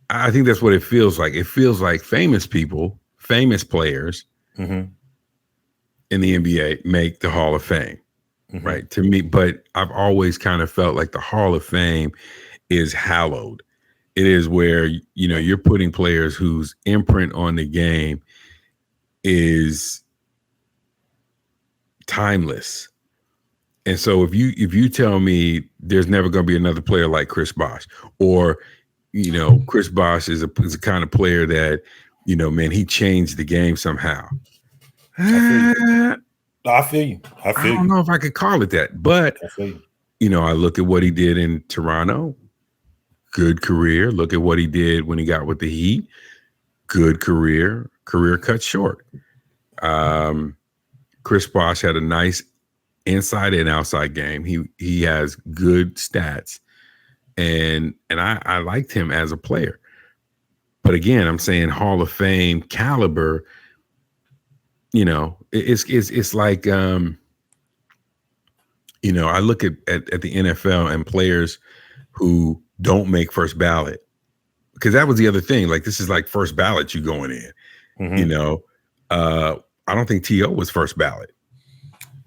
I think that's what it feels like. It feels like famous people, famous players Mm-hmm. in the NBA make the Hall of Fame, Mm-hmm. right? To me, but I've always kind of felt like the Hall of Fame is hallowed. It is where, you're putting players whose imprint on the game is timeless. And so if you tell me there's never going to be another player like Chris Bosh, or Chris Bosh is a kind of player that, man, he changed the game somehow. I feel you. I I feel you. I feel don't you. know if I could call it that, but I feel you. I look at what he did in Toronto, good career. Look at what he did when he got with the Heat, good career cut short. Chris Bosh had a nice inside and outside game. He has good stats, and I liked him as a player. But again, I'm saying Hall of Fame caliber. It's like I look at the NFL and players who don't make first ballot, because that was the other thing. Like, this is like first ballot you going in. Mm-hmm. I don't think T.O. was first ballot.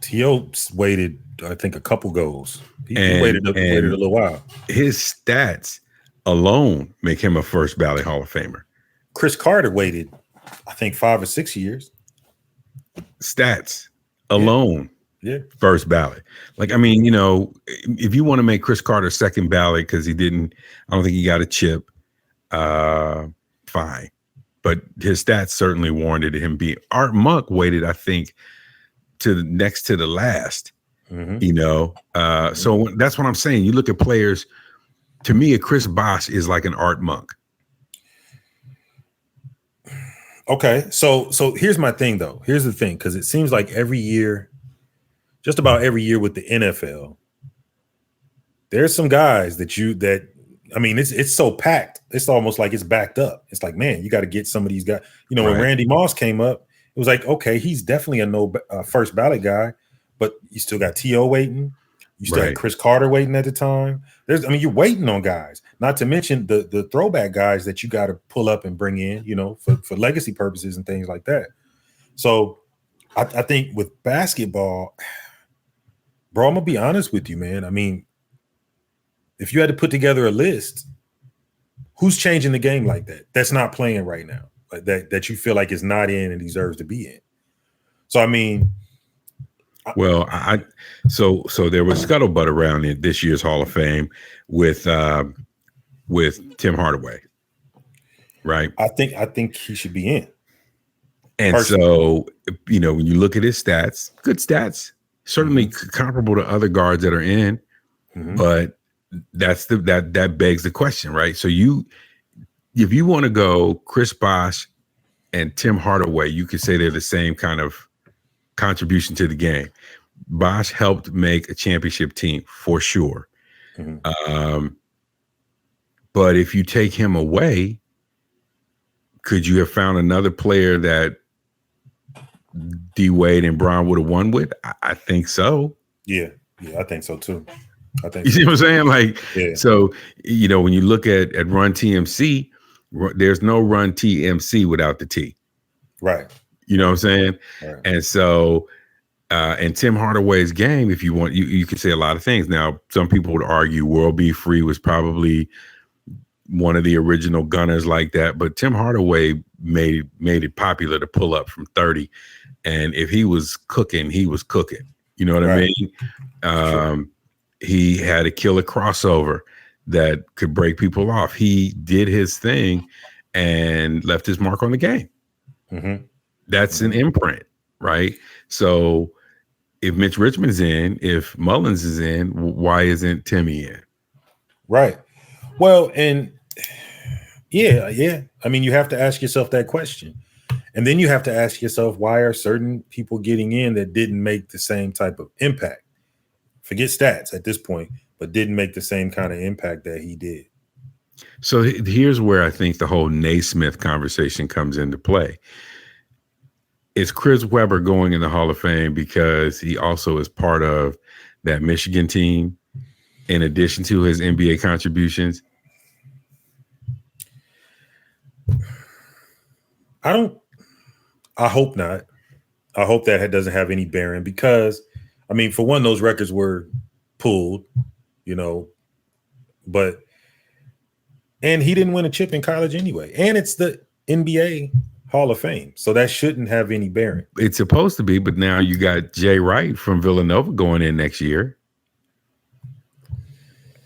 T.O. waited, I think, a couple goals. He waited a little while. His stats alone make him a first ballot Hall of Famer. Chris Carter waited, I think, 5 or 6 years. Stats alone, yeah. First ballot. Like, I mean, if you want to make Chris Carter second ballot because I don't think he got a chip, fine. But his stats certainly warranted him being. Art Monk waited, I think, to next to the last. Mm-hmm. So that's what I'm saying. You look at players. To me, a Chris Bosh is like an Art Monk. Okay, so here's my thing, though. Here's the thing, because it seems like every year, just about every year with the NFL, there's some guys it's so packed. It's almost like it's backed up. It's like, man, you got to get some of these guys. When Randy Moss came up, it was like, okay, he's definitely a first ballot guy, but you still got T.O. waiting. You still had Chris Carter waiting at the time. You're waiting on guys, not to mention the throwback guys that you got to pull up and bring in, for legacy purposes and things like that. So I think with basketball, bro, I'm going to be honest with you, man. I mean, if you had to put together a list, who's changing the game like that? That's not playing right now, like that you feel like is not in and deserves to be in. So, I mean, well, so there was scuttlebutt around in this year's Hall of Fame with Tim Hardaway, right? I think he should be in. And personally. So, when you look at his stats, good stats, certainly comparable to other guards that are in, but that begs the question, right? So if you want to go Chris Bosh and Tim Hardaway, you could say they're the same kind of contribution to the game. Bosh helped make a championship team for sure. But if you take him away, could you have found another player that D Wade and Bron would have won with? I think so. Yeah, I think so too. You see what I'm saying? Like, so, when you look at Run TMC, there's no Run TMC without the T. Right. You know what I'm saying? Right. And so, and Tim Hardaway's game, if you want, you could say a lot of things. Now, some people would argue World Be Free was probably one of the original gunners like that, but Tim Hardaway made it popular to pull up from 30. And if he was cooking, he was cooking. You know what I mean? Sure. He had a killer crossover that could break people off. He did his thing and left his mark on the game. That's an imprint, right? So if Mitch Richmond's in, if Mullins is in, why isn't Timmy in? Right. Well, and yeah. I mean, you have to ask yourself that question. And then you have to ask yourself, why are certain people getting in that didn't make the same type of impact? Forget stats at this point, but didn't make the same kind of impact that he did. So here's where I think the whole Naismith conversation comes into play. Is Chris Webber going in the Hall of Fame because he also is part of that Michigan team in addition to his NBA contributions? I hope not. I hope that doesn't have any bearing because, I mean, for one, those records were pulled, and he didn't win a chip in college anyway. And it's the NBA Hall of Fame. So that shouldn't have any bearing. It's supposed to be, but now you got Jay Wright from Villanova going in next year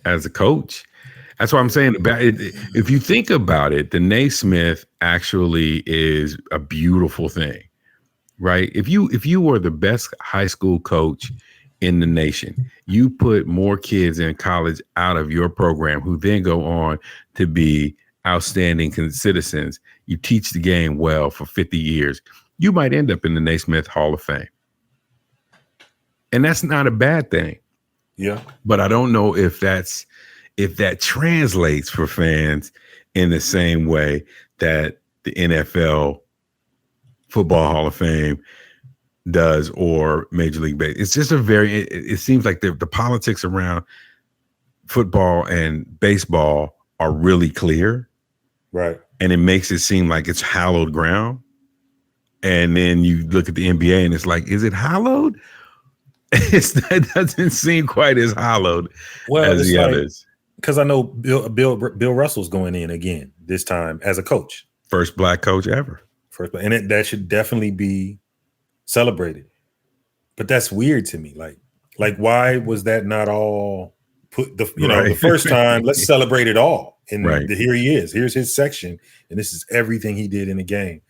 as a coach. That's what I'm saying. About it. If you think about it, the Naismith actually is a beautiful thing, right? If you were the best high school coach in the nation, you put more kids in college out of your program who then go on to be outstanding citizens. You teach the game well for 50 years. You might end up in the Naismith Hall of Fame. And that's not a bad thing. Yeah. But I don't know if that translates for fans in the same way that the NFL Football Hall of Fame does or Major League Baseball. It's just it seems like the politics around football and baseball are really clear. Right. And it makes it seem like it's hallowed ground. And then you look at the NBA and it's like, is it hallowed? It doesn't seem quite as hallowed as the others. Because I know Bill Russell's going in again this time as a coach. First black coach ever. And that should definitely be celebrated. But that's weird to me. Like why was that not all put the first time? Let's celebrate it all. And here he is. Here's his section, and this is everything he did in the game.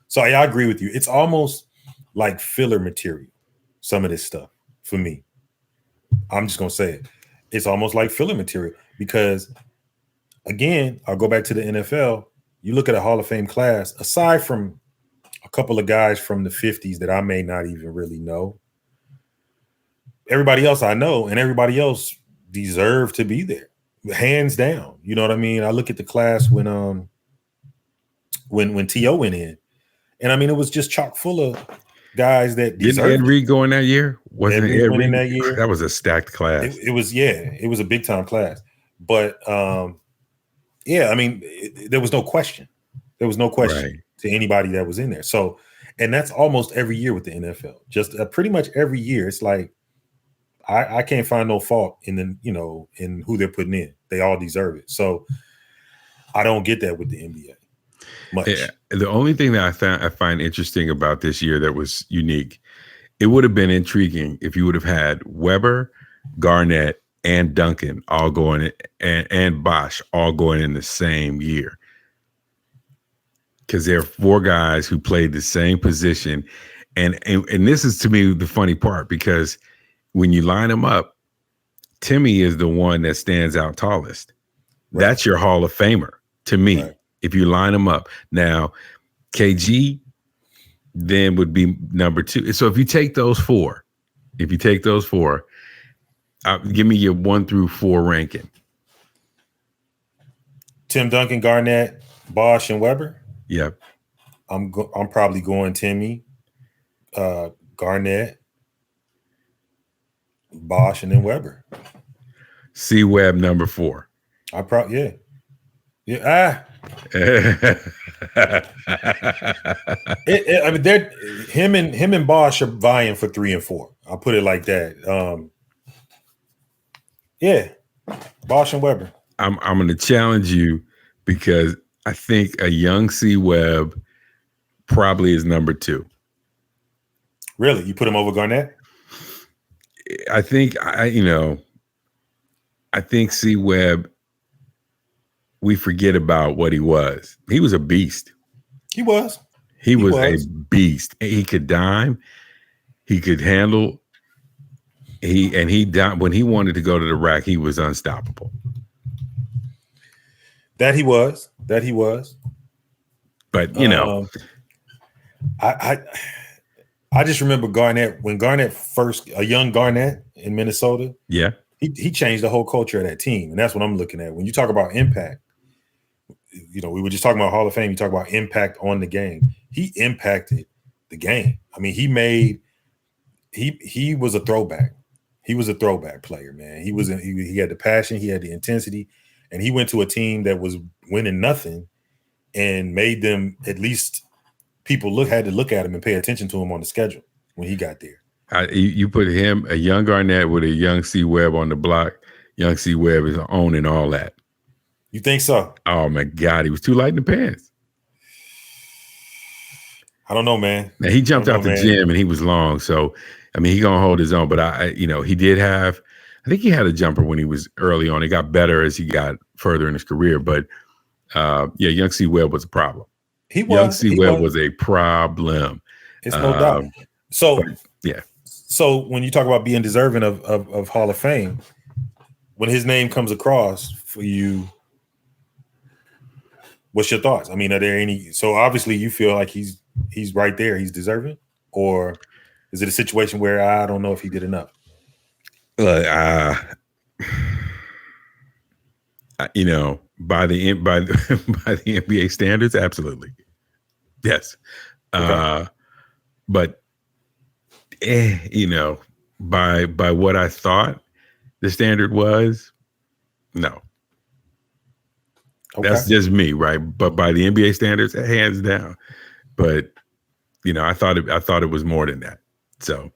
So I agree with you. It's almost like filler material. Some of this stuff for me. I'm just gonna say it. It's almost like filler material because, again, I'll go back to the NFL. You look at a Hall of Fame class, aside from a couple of guys from the 50s that I may not even really know. Everybody else I know, and everybody else deserve to be there, hands down. You know what I mean? I look at the class when T.O. went in, and I mean it was just chock full of guys that deserved. Didn't Ed Reed go in that year? Wasn't Ed Reed in that year? That was a stacked class. It was a big time class. But I mean, there was no question. There was no question to anybody that was in there. So, and that's almost every year with the NFL. Just pretty much every year, it's like I can't find no fault in who they're putting in. They all deserve it. So I don't get that with the NBA much. Yeah, the only thing that I find interesting about this year that was unique, it would have been intriguing if you would have had Weber, Garnett, and Duncan all going and Bosh all going in the same year. Because there are four guys who played the same position. And this is, to me, the funny part, because when you line them up, Timmy is the one that stands out tallest. Right. That's your Hall of Famer, to me, if you line them up. Now, KG then would be number 2. So if you take those four, give me your 1 through 4 ranking. Tim Duncan, Garnett, Bosh, and Weber. Yep. I'm probably going Timmy, Garnett, Bosh, and then Weber. C Webb number 4. I probably I mean, him and Bosh are vying for 3 and 4. I'll put it like that. Bosh and Weber. I'm going to challenge you because I think a young C Webb probably is number 2. Really? You put him over Garnett? I think C Webb, we forget about what he was. He was a beast. He was a beast. He could dime. He could handle. When he wanted to go to the rack, he was unstoppable. That he was. But I just remember Garnett, when Garnett first, a young Garnett in Minnesota. Yeah. He changed the whole culture of that team. And that's what I'm looking at. When you talk about impact, we were just talking about Hall of Fame. You talk about impact on the game. He impacted the game. I mean, he was a throwback. He was a throwback player, man. He had the passion, he had the intensity, and he went to a team that was winning nothing and made them at least people had to look at him and pay attention to him on the schedule when he got there. You put him, a young Garnett with a young C. Webb on the block. Young C. Webb is owning all that. You think so? Oh my God, he was too light in the pants. I don't know, man. Now he jumped out the gym and he was long, so I mean he gonna hold his own. But he did have, I think he had a jumper when he was early on. It got better as he got further in his career, but young C. Webb was a problem. Young C. Webb was a problem. It's no doubt. So So when you talk about being deserving of Hall of Fame, when his name comes across for you, what's your thoughts? I mean, are there any? So obviously you feel like he's right there, he's deserving, or is it a situation where I don't know if he did enough? By the by the NBA standards, absolutely, yes. Okay. But by what I thought the standard was, no. Okay. That's just me, right? But by the NBA standards, hands down. But I thought it was more than that. So